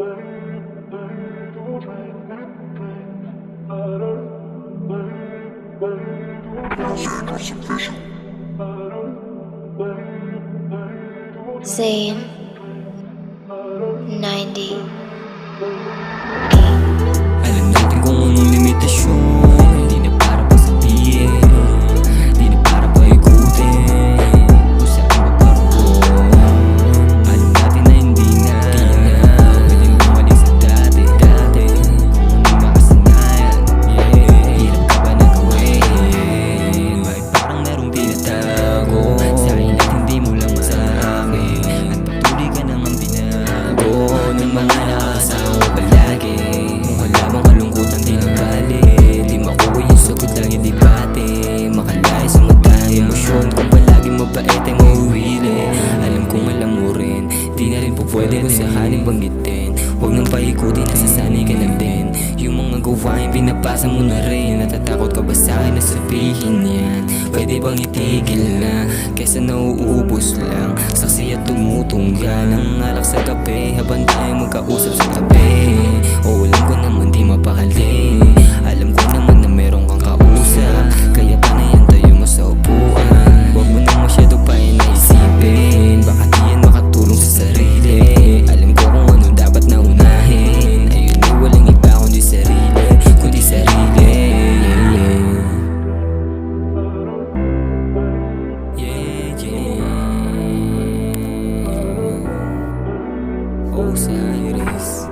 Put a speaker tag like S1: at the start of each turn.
S1: Zayn 90.
S2: Alam natin kung anong limitasyon. Di na para pa sabihin, di na para pa ikutin kung saan magkaroon. Alam natin na hindi na pwedeng bumalik sa dati. Kung anong makasanayan, hirap ka ba na gawin? Bakit parang merong tinatago sa akin at hindi mo lang masabi? At patuloy ka naman binago ng mga nakakasama mo palagi. Kung wala bang kalungkutan di nagalit, di makuha yung sagot lagi di bate. Makalaya sa mata emosyon kung palagi mabait ay mauwili. Alam kong alam mo rin, di na rin po pwede kung sakaling banggitin. Huwag nang paikutin, nasasanay ka na din. Yung mga gawain pinapasa mo na rin. Natatakot ka ba sa'kin na sabihin yan? Pwede bang itigil na kesa nauubos lang? Saksi at tumutunggal ang alak sa kape habang tayo magkausap sa tabi. O alam ko naman di mapakali, alam ko naman na meron kang kausap, kaya panayan tayo mo sa upuan. Huwag mo nang masyado pa naisipin, baka di yan makatulong sa sarili. Alam ko kung ano dapat na unahin, ayun ay walang iba kundi sarili, kundi sarili. Osiris.